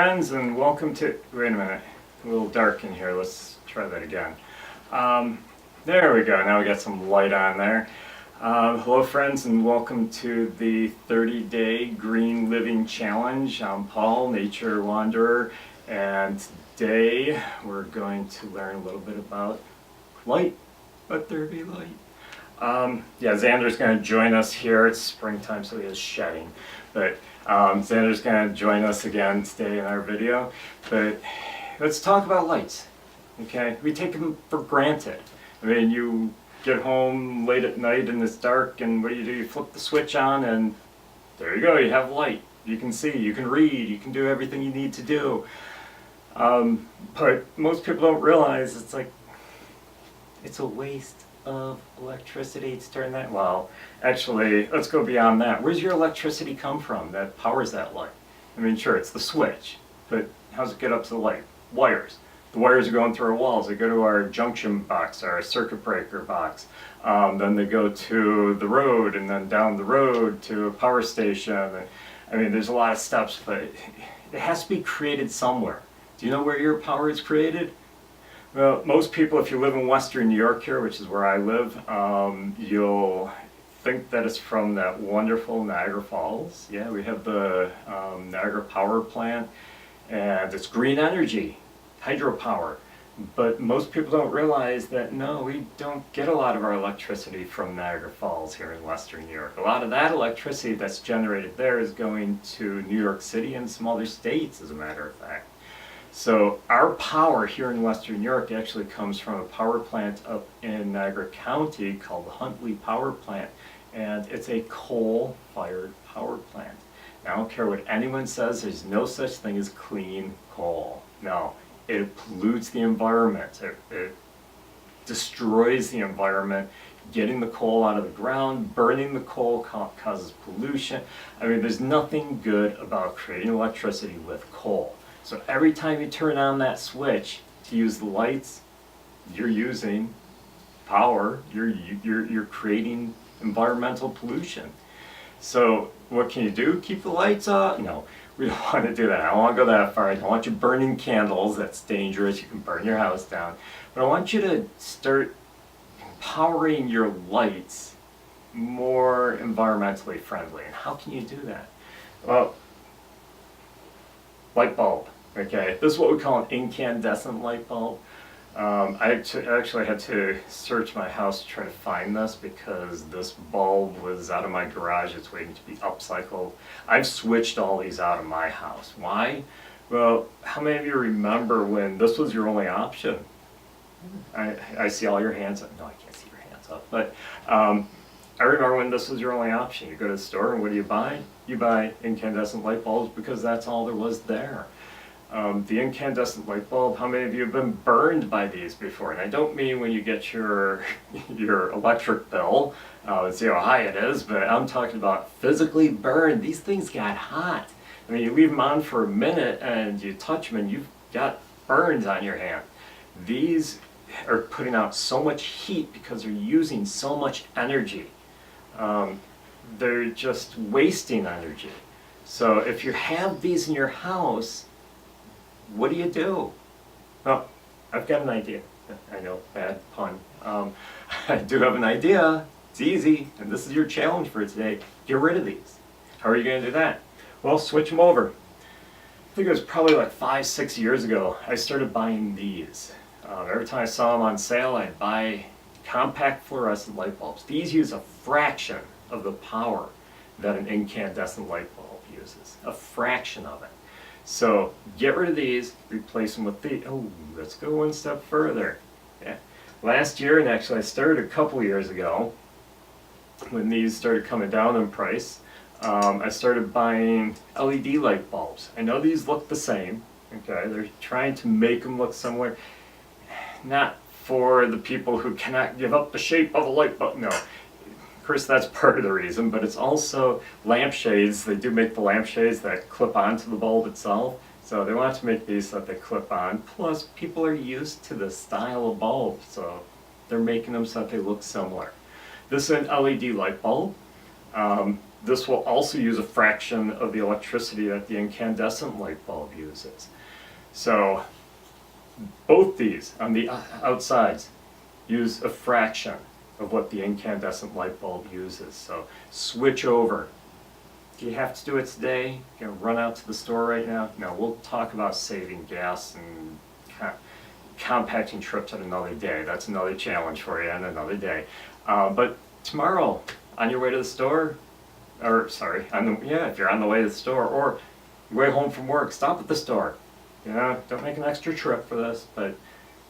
friends, and welcome to, wait a minute, a little dark in here, let's try that again. There we go, now we got some light on there. Hello friends, and welcome to the 30-day Green Living Challenge. I'm Paul, Nature Wanderer, and today we're going to learn a little bit about light. Let there be light. Yeah, Xander's going to join us here. It's springtime, so he is shedding. But Xander's going to join us again today in our video. But let's talk about lights. Okay, we take them for granted. I mean, you get home late at night and it's dark, and what do? You flip the switch on, and there you go. You have light. You can see, you can read, you can do everything you need to do. But most people don't realize it's a waste of electricity to turn that. Well, actually, let's go beyond that. Where's your electricity come from that powers that light? I mean, sure, it's the switch, but how's it get up to the light? Wires. The wires are going through our walls. They go to our junction box, our circuit breaker box. Then they go to the road, and then down the road to a power station. I mean, there's a lot of steps, but it has to be created somewhere. Do you know where your power is created? Well, most people, if you live in Western New York here, which is where I live, you'll think that it's from that wonderful Niagara Falls. Yeah, we have the Niagara Power Plant, and it's green energy, hydropower. But most people don't realize that, no, we don't get a lot of our electricity from Niagara Falls here in Western New York. A lot of that electricity that's generated there is going to New York City and some other states, as a matter of fact. So our power here in Western New York actually comes from a power plant up in Niagara County called the Huntley Power Plant, and it's a coal-fired power plant. Now, I don't care what anyone says, there's no such thing as clean coal. No, it pollutes the environment. It destroys the environment. Getting the coal out of the ground, burning the coal causes pollution. I mean, there's nothing good about creating electricity with coal. So every time you turn on that switch to use the lights, you're using power, you're creating environmental pollution. So what can you do? Keep the lights on? No, we don't want to do that. I don't want to go that far. I don't want you burning candles. That's dangerous. You can burn your house down. But I want you to start powering your lights more environmentally friendly. And how can you do that? Well, light bulb. Okay, this is what we call an incandescent light bulb. I actually had to search my house to try to find this because this bulb was out of my garage. It's waiting to be upcycled. I've switched all these out of my house. Why? Well, how many of you remember when this was your only option? I see all your hands up. No, I can't see your hands up. But I remember when this was your only option. You go to the store and what do you buy? You buy incandescent light bulbs because that's all there was there. The incandescent light bulb, how many of you have been burned by these before? And I don't mean when you get your electric bill, see how high it is, but I'm talking about physically burned. These things got hot. I mean, you leave them on for a minute and you touch them and you've got burns on your hand. These are putting out so much heat because they're using so much energy. They're just wasting energy. So if you have these in your house, what do? Well, I've got an idea. I know, bad pun. I do have an idea. It's easy, and this is your challenge for today. Get rid of these. How are you going to do that? Well, switch them over. I think it was probably like 5-6 years ago, I started buying these. Every time I saw them on sale, I'd buy compact fluorescent light bulbs. These use a fraction of the power that an incandescent light bulb uses. A fraction of it. So get rid of these, replace them with the, oh, let's go one step further. Yeah. Last year, and actually I started a couple years ago, when these started coming down in price, I started buying LED light bulbs. I know these look the same, okay? They're trying to make them look similar. Not for the people who cannot give up the shape of a light bulb, no. Of course, that's part of the reason, but it's also lampshades. They do make the lampshades that clip onto the bulb itself. So they want to make these so that they clip on. Plus, people are used to this style of bulb, so they're making them so that they look similar. This is an LED light bulb. this will also use a fraction of the electricity that the incandescent light bulb uses. So both these on the outsides use a fraction of what the incandescent light bulb uses. So switch over. Do you have to do it today? You can run out to the store right now? No, we'll talk about saving gas and compacting trips at another day. That's another challenge for you on another day. But tomorrow, on your way to the store, or sorry, if you're on the way to the store or way home from work, stop at the store. You know, don't make an extra trip for this, but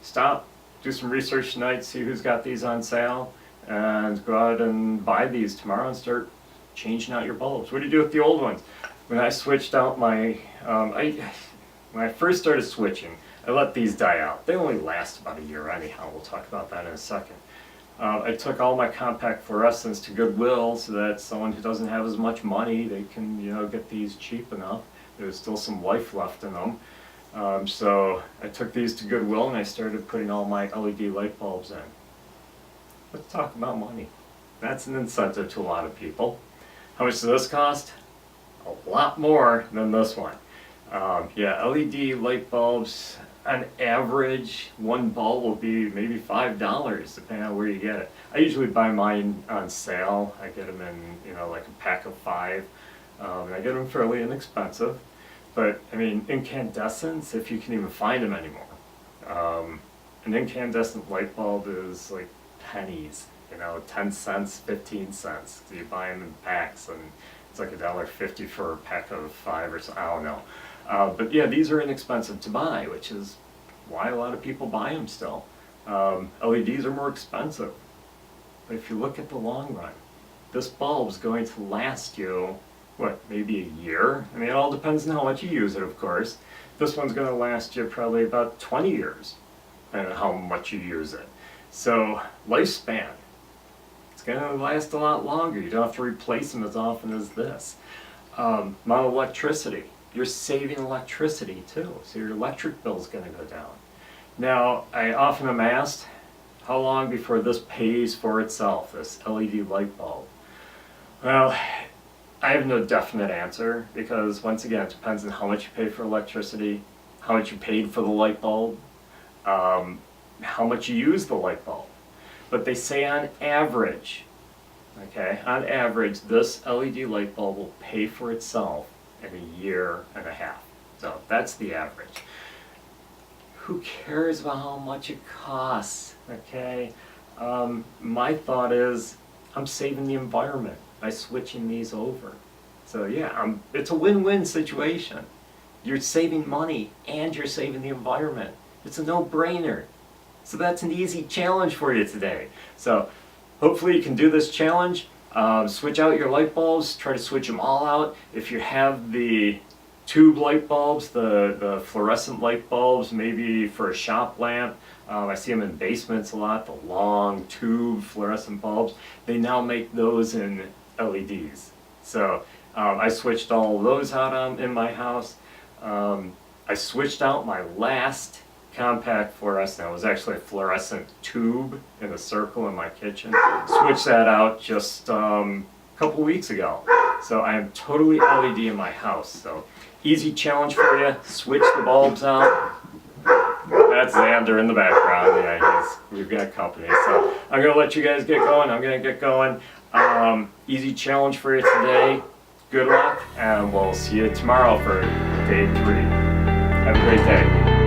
stop, do some research tonight, see who's got these on sale, and go out and buy these tomorrow and start changing out your bulbs. What do you do with the old ones? When I switched out my, when I first started switching, I let these die out. They only last about a year anyhow. We'll talk about that in a second. I took all my compact fluorescents to Goodwill so that someone who doesn't have as much money, they can, you know, get these cheap enough. There's still some life left in them. So I took these to Goodwill and I started putting all my LED light bulbs in. Let's talk about money. That's an incentive to a lot of people. How much does this cost? A lot more than this one. Yeah, LED light bulbs, on average, one bulb will be maybe $5, depending on where you get it. I usually buy mine on sale. I get them in, you know, like a pack of 5. And I get them fairly inexpensive. But, I mean, incandescents, if you can even find them anymore. An incandescent light bulb is like pennies, you know, 10 cents, 15 cents. So you buy them in packs, and it's like $1.50 for a pack of 5 or so, I don't know. But yeah, these are inexpensive to buy, which is why a lot of people buy them still. LEDs are more expensive. But if you look at the long run, this bulb's going to last you, what, maybe a year? I mean, it all depends on how much you use it, of course. This one's going to last you probably about 20 years, depending on how much you use it. So, lifespan, it's going to last a lot longer. You don't have to replace them as often as this. Amount of electricity. You're saving electricity too, so your electric bill is going to go down. Now, I often am asked, how long before this pays for itself, this LED light bulb? Well, I have no definite answer, because once again, it depends on how much you pay for electricity, how much you paid for the light bulb, how much you use the light bulb. But they say on average, okay, on average, this LED light bulb will pay for itself in a year and a half. So that's the average. Who cares about how much it costs, okay? My thought is, I'm saving the environment by switching these over. So yeah, it's a win-win situation. You're saving money and you're saving the environment. It's a no-brainer. So that's an easy challenge for you today. So hopefully you can do this challenge. Switch out your light bulbs, try to switch them all out. If you have the tube light bulbs, the fluorescent light bulbs, maybe for a shop lamp, I see them in basements a lot, the long tube fluorescent bulbs. They now make those in LEDs. So I switched all of those out in my house. I switched out my last compact fluorescent. It was actually a fluorescent tube in a circle in my kitchen. Switched that out just a couple weeks ago. So I am totally LED in my house. So easy challenge for you. Switch the bulbs out. That's Xander in the background. Yeah, we've got company. So I'm going to let you guys get going. I'm going to get going. Easy challenge for you today. Good luck, and we'll see you tomorrow for day 3. Have a great day.